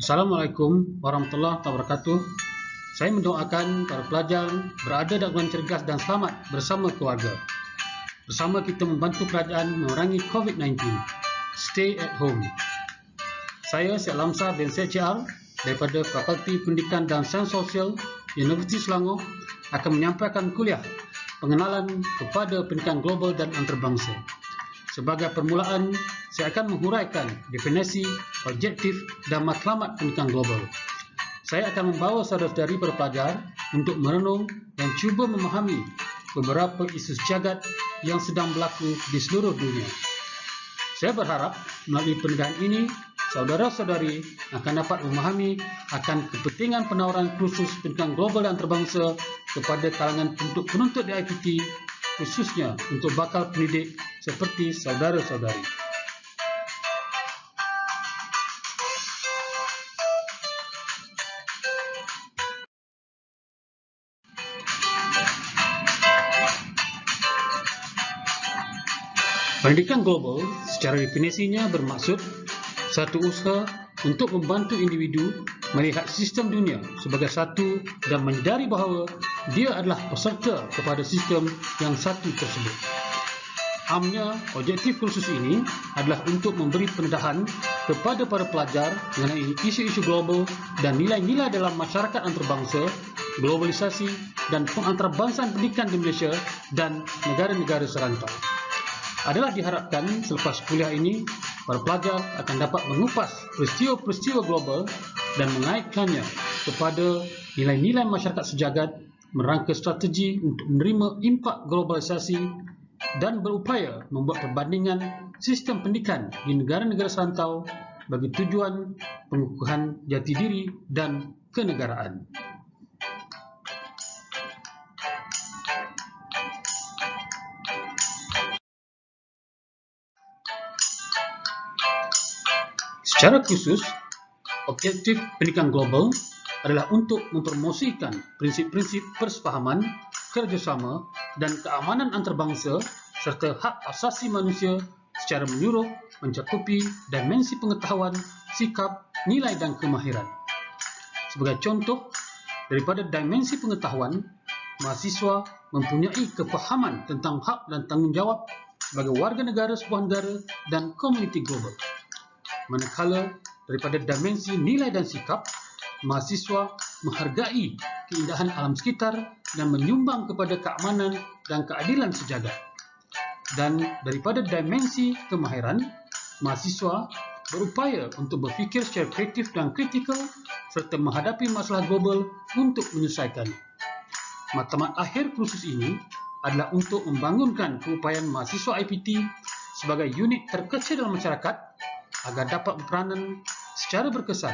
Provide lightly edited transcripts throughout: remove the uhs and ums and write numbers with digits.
Assalamualaikum warahmatullahi wabarakatuh. Saya mendoakan para pelajar berada dalam cergas dan selamat bersama keluarga. Bersama kita membantu kerajaan memerangi COVID-19. Stay at home. Saya Syed Lamsar bin CCR daripada Fakulti Pendidikan dan Sains Sosial Universiti Selangor akan menyampaikan kuliah pengenalan kepada pendidikan global dan antarabangsa. Sebagai permulaan, saya akan menghuraikan definisi, objektif dan matlamat pendidikan global. Saya akan membawa saudara-saudari para pelajar untuk merenung dan cuba memahami beberapa isu sejagat yang sedang berlaku di seluruh dunia. Saya berharap melalui pendidikan ini, saudara-saudari akan dapat memahami akan kepentingan penawaran kursus pendidikan global dan antarabangsa kepada kalangan penuntut di IPT, khususnya untuk bakal pendidik seperti saudara-saudari. Pendidikan global secara definisinya bermaksud satu usaha untuk membantu individu melihat sistem dunia sebagai satu dan menyadari bahawa dia adalah peserta kepada sistem yang satu tersebut. Amnya, objektif kursus ini adalah untuk memberi pendedahan kepada para pelajar mengenai isu-isu global dan nilai-nilai dalam masyarakat antarabangsa, globalisasi dan pengantarbangsaan pendidikan di Malaysia dan negara-negara serantau. Adalah diharapkan selepas kuliah ini, para pelajar akan dapat mengupas peristiwa-peristiwa global dan mengaitkannya kepada nilai-nilai masyarakat sejagat, merangka strategi untuk menerima impak globalisasi dan berupaya membuat perbandingan sistem pendidikan di negara-negara serantau bagi tujuan pengukuhan jati diri dan kenegaraan. Secara khusus, objektif pendidikan global adalah untuk mempromosikan prinsip-prinsip persefahaman, kerjasama dan keamanan antarabangsa serta hak asasi manusia secara menyeluruh mencakupi dimensi pengetahuan, sikap, nilai dan kemahiran. Sebagai contoh, daripada dimensi pengetahuan, mahasiswa mempunyai kefahaman tentang hak dan tanggungjawab sebagai warga negara sebuah negara dan komuniti global. Manakala daripada dimensi nilai dan sikap, mahasiswa menghargai keindahan alam sekitar dan menyumbang kepada keamanan dan keadilan sejagat. Dan daripada dimensi kemahiran, mahasiswa berupaya untuk berfikir secara kreatif dan kritikal serta menghadapi masalah global untuk menyelesaikannya. Matlamat akhir kursus ini adalah untuk membangunkan keupayaan mahasiswa IPT sebagai unit terkecil dalam masyarakat agar dapat berperanan secara berkesan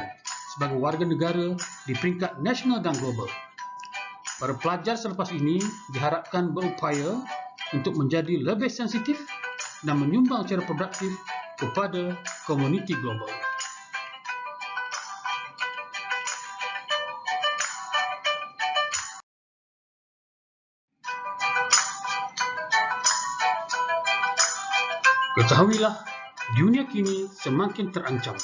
sebagai warga negara di peringkat nasional dan global. Para pelajar selepas ini diharapkan berupaya untuk menjadi lebih sensitif dan menyumbang secara produktif kepada komuniti global. Ketahuilah, dunia kini semakin terancam.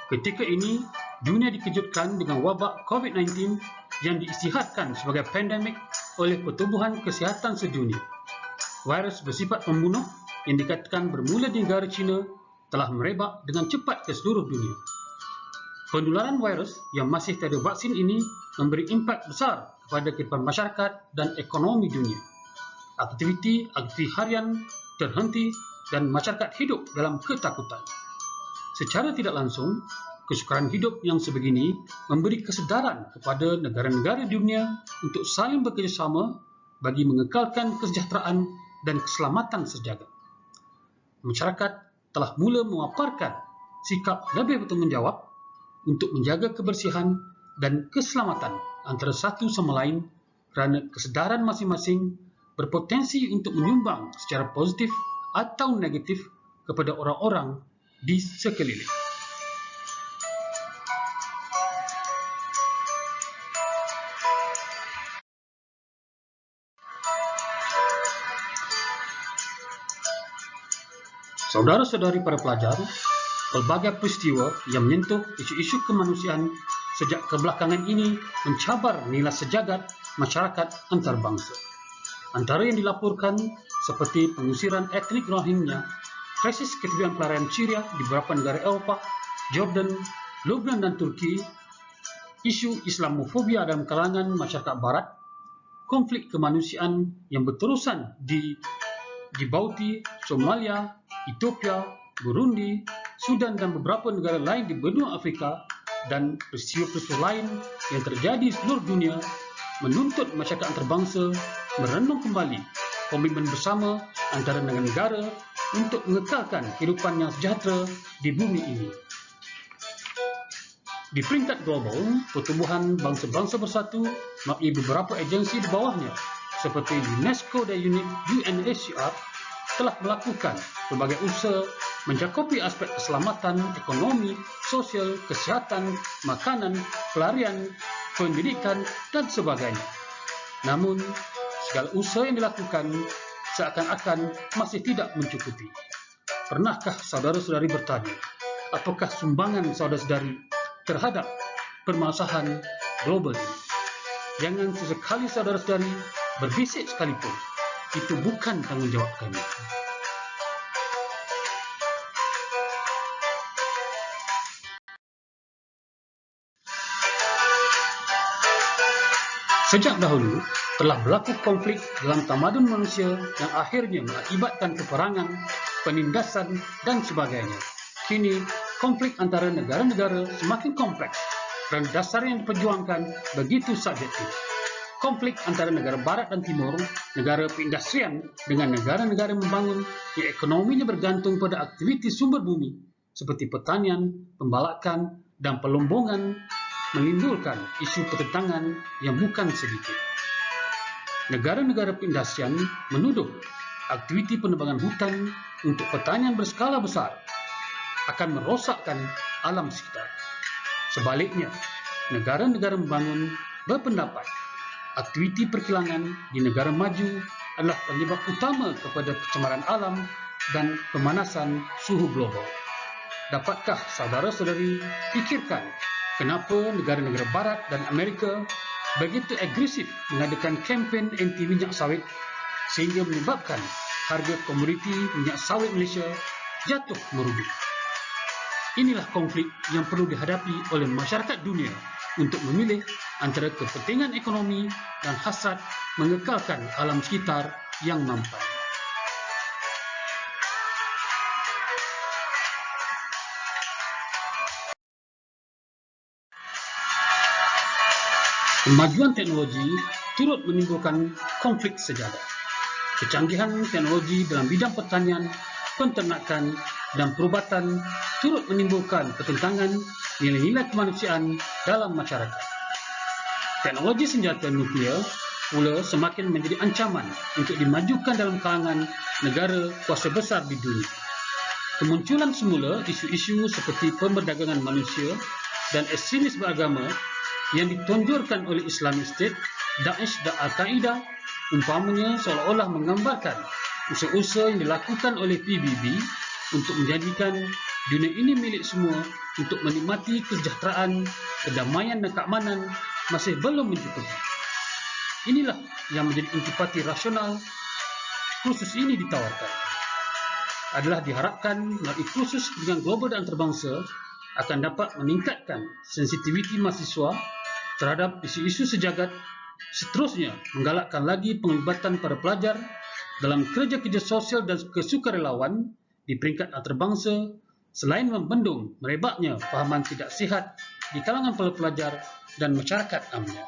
Ketika ini, dunia dikejutkan dengan wabak COVID-19 yang diisytiharkan sebagai pandemik oleh Pertubuhan Kesihatan Sedunia. Virus bersifat pembunuh yang dikatakan bermula di negara China telah merebak dengan cepat ke seluruh dunia. Penularan virus yang masih tiada vaksin ini memberi impak besar kepada kehidupan masyarakat dan ekonomi dunia. Aktiviti harian terhenti dan masyarakat hidup dalam ketakutan. Secara tidak langsung, kesukaran hidup yang sebegini memberi kesedaran kepada negara-negara dunia untuk saling bekerjasama bagi mengekalkan kesejahteraan dan keselamatan sejagat. Masyarakat telah mula memaparkan sikap lebih bertanggungjawab untuk menjaga kebersihan dan keselamatan antara satu sama lain kerana kesedaran masing-masing berpotensi untuk menyumbang secara positif atau negatif kepada orang-orang di sekeliling. Saudara-saudari para pelajar, pelbagai peristiwa yang menyentuh isu-isu kemanusiaan sejak kebelakangan ini mencabar nilai sejagat masyarakat antarabangsa. Antara yang dilaporkan seperti pengusiran etnik Rohingya, krisis ketegangan pelarian Syria di beberapa negara Eropah, Jordan, Lebanon dan Turki, isu Islamofobia dalam kalangan masyarakat Barat, konflik kemanusiaan yang berterusan di Djibouti, Somalia, Ethiopia, Burundi, Sudan dan beberapa negara lain di benua Afrika, dan peristiwa-peristiwa lain yang terjadi di seluruh dunia menuntut masyarakat antarabangsa merenung kembali komitmen bersama antara negara-negara untuk mengekalkan kehidupan yang sejahtera di bumi ini. Di peringkat global, Pertubuhan Bangsa-Bangsa Bersatu melalui beberapa agensi di bawahnya seperti UNESCO dan UNHCR telah melakukan berbagai usaha mencakupi aspek keselamatan, ekonomi, sosial, kesihatan, makanan, pelarian, pendidikan dan sebagainya. Namun, segala usaha yang dilakukan seakan-akan masih tidak mencukupi. Pernahkah saudara-saudari bertanya, apakah sumbangan saudara-saudari terhadap permasalahan global ini? Jangan sesekali saudara-saudari berbisik sekalipun. Itu bukan tanggungjawab kami. Sejak dahulu, telah berlaku konflik dalam tamadun manusia yang akhirnya mengakibatkan peperangan, penindasan, dan sebagainya. Kini, konflik antara negara-negara semakin kompleks dan dasar yang diperjuangkan begitu subjektif. Konflik antara negara barat dan timur, negara perindustrian dengan negara-negara membangun yang ekonominya bergantung pada aktiviti sumber bumi seperti pertanian, pembalakan, dan pelombongan menimbulkan isu pertentangan yang bukan sedikit. Negara-negara perindustrian menuduh aktiviti penebangan hutan untuk pertanian berskala besar akan merosakkan alam sekitar. Sebaliknya, negara-negara membangun berpendapat aktiviti perkilangan di negara maju adalah penyebab utama kepada pencemaran alam dan pemanasan suhu global. Dapatkah saudara-saudari pikirkan kenapa negara-negara Barat dan Amerika begitu agresif mengadakan kempen anti minyak sawit sehingga menyebabkan harga komoditi minyak sawit Malaysia jatuh meruduk? Inilah konflik yang perlu dihadapi oleh masyarakat dunia untuk memilih antara kepentingan ekonomi dan hasrat mengekalkan alam sekitar yang mampan. Kemajuan teknologi turut menimbulkan konflik sejagat. Kecanggihan teknologi dalam bidang pertanian, penternakan dan perubatan turut menimbulkan pertentangan nilai-nilai kemanusiaan dalam masyarakat. Teknologi senjata nuklear pula semakin menjadi ancaman untuk dimajukan dalam kalangan negara kuasa besar di dunia. Kemunculan semula isu-isu seperti pemberdagangan manusia dan ekstremis beragama yang ditonjorkan oleh Islamic State, Daesh dan Al-Qaeda umpamanya seolah-olah menggambarkan usaha-usaha yang dilakukan oleh PBB untuk menjadikan dunia ini milik semua untuk menikmati kesejahteraan, kedamaian dan keamanan masih belum mencukupi. Inilah yang menjadi intipati rasional kursus ini ditawarkan. Adalah diharapkan melalui kursus dengan global dan antarabangsa akan dapat meningkatkan sensitiviti mahasiswa terhadap isu-isu sejagat, seterusnya menggalakkan lagi penglibatan para pelajar dalam kerja-kerja sosial dan kesukarelawan di peringkat antarabangsa selain membendung merebaknya fahaman tidak sihat di kalangan para pelajar dan masyarakat amnya.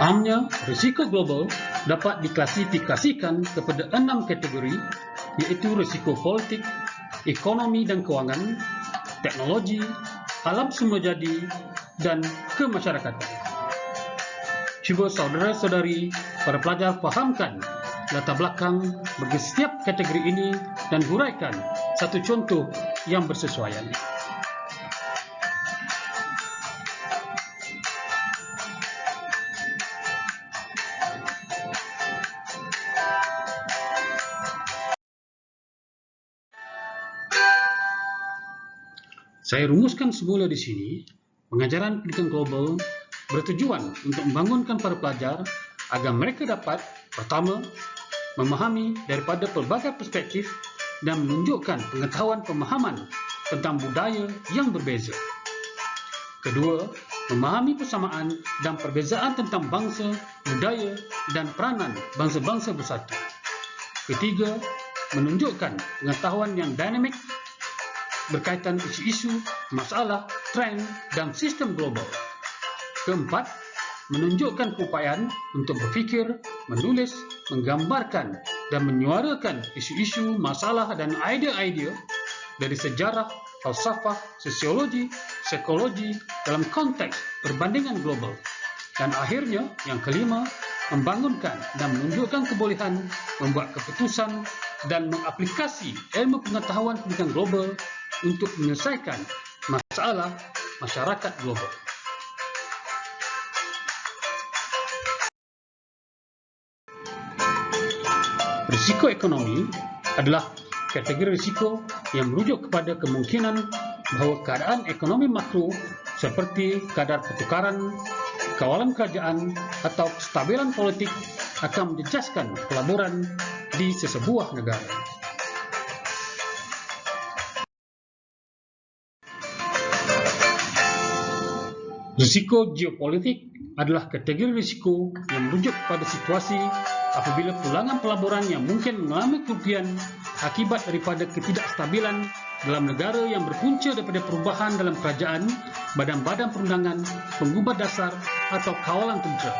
Amnya, risiko global dapat diklasifikasikan kepada 6 kategori, iaitu risiko politik, ekonomi dan kewangan, teknologi, alam semula jadi, dan kemasyarakatan. Cuba saudara-saudari para pelajar fahamkan latar belakang bagi setiap kategori ini dan huraikan satu contoh yang bersesuaian. Saya rumuskan semula di sini, pengajaran pendidikan global bertujuan untuk membangunkan para pelajar agar mereka dapat, pertama, memahami daripada pelbagai perspektif dan menunjukkan pengetahuan pemahaman tentang budaya yang berbeza. Kedua, memahami persamaan dan perbezaan tentang bangsa, budaya dan peranan bangsa-bangsa bersatu. Ketiga, menunjukkan pengetahuan yang dinamik berkaitan isu-isu, masalah, trend dan sistem global. Keempat, menunjukkan keupayaan untuk berfikir, menulis, menggambarkan dan menyuarakan isu-isu, masalah dan idea-idea dari sejarah, falsafah, sosiologi, psikologi dalam konteks perbandingan global. Dan akhirnya, yang kelima, membangunkan dan menunjukkan kebolehan membuat keputusan dan mengaplikasi ilmu pengetahuan pendidikan global untuk menyelesaikan masalah masyarakat global. Risiko ekonomi adalah kategori risiko yang merujuk kepada kemungkinan bahawa keadaan ekonomi makro seperti kadar pertukaran, kawalan kerajaan atau kestabilan politik akan menjejaskan pelaburan di sesebuah negara. Risiko geopolitik adalah kategori risiko yang merujuk kepada situasi apabila pulangan pelaburan yang mungkin mengalami kerugian akibat daripada ketidakstabilan dalam negara yang berpunca daripada perubahan dalam kerajaan, badan-badan perundangan, pengubah dasar atau kawalan tentera.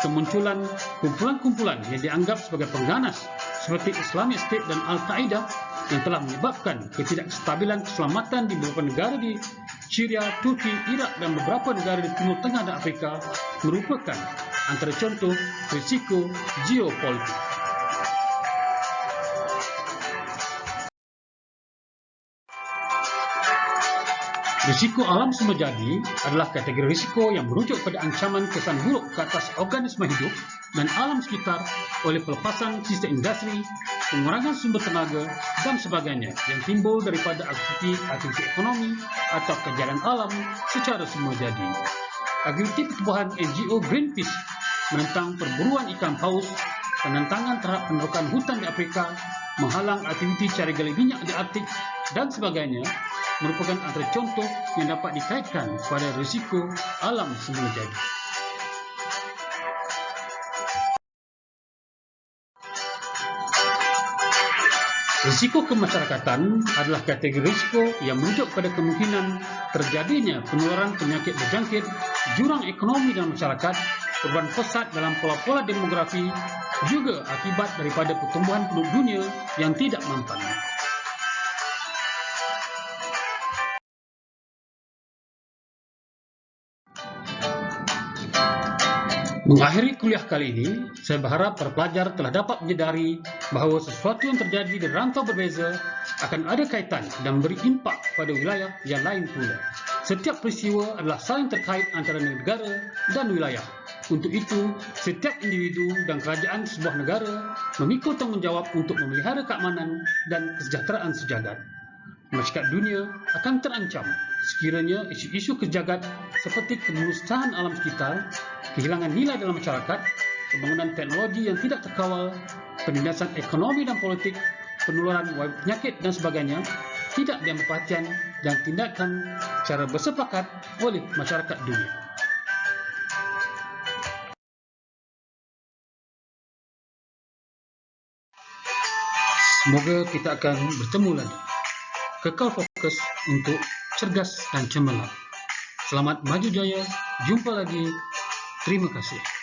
Kemunculan kumpulan-kumpulan yang dianggap sebagai pengganas seperti Islamic State dan Al-Qaeda yang telah menyebabkan ketidakstabilan keselamatan di beberapa negara di Syria, Turki, Iraq dan beberapa negara di Timur Tengah dan Afrika merupakan antara contoh risiko geopolitik. Risiko alam semula jadi adalah kategori risiko yang merujuk pada ancaman kesan buruk ke atas organisme hidup dan alam sekitar oleh pelepasan sistem industri, pengurangan sumber tenaga dan sebagainya yang timbul daripada aktiviti ekonomi atau kejadian alam secara semula jadi. Aktiviti pertubuhan NGO Greenpeace menentang perburuan ikan paus, penentangan terhadap penerokan hutan di Afrika, menghalang aktiviti cari gali minyak di Arktik dan sebagainya merupakan antara contoh yang dapat dikaitkan kepada risiko alam semula jadi. Risiko kemasyarakatan adalah kategori risiko yang merujuk pada kemungkinan terjadinya penularan penyakit berjangkit, jurang ekonomi dalam masyarakat, perubahan pesat dalam pola-pola demografi, juga akibat daripada pertumbuhan penduduk dunia yang tidak mempan. Mengakhiri kuliah kali ini, saya berharap para pelajar telah dapat menyadari bahawa sesuatu yang terjadi di rantau berbeza akan ada kaitan dan beri impak pada wilayah yang lain pula. Setiap peristiwa adalah saling terkait antara negara dan wilayah. Untuk itu, setiap individu dan kerajaan sebuah negara memikul tanggungjawab untuk memelihara keamanan dan kesejahteraan sejagat. Masyarakat dunia akan terancam sekiranya isu-isu kejagat seperti kemusnahan alam sekitar, kehilangan nilai dalam masyarakat, pembangunan teknologi yang tidak terkawal, penindasan ekonomi dan politik, penularan penyakit dan sebagainya tidak diambil perhatian dan tindakan secara bersepakat oleh masyarakat dunia. Semoga kita akan bertemu lagi. Kekal fokus untuk cergas dan cemerlang. Selamat maju jaya. Jumpa lagi. Terima kasih.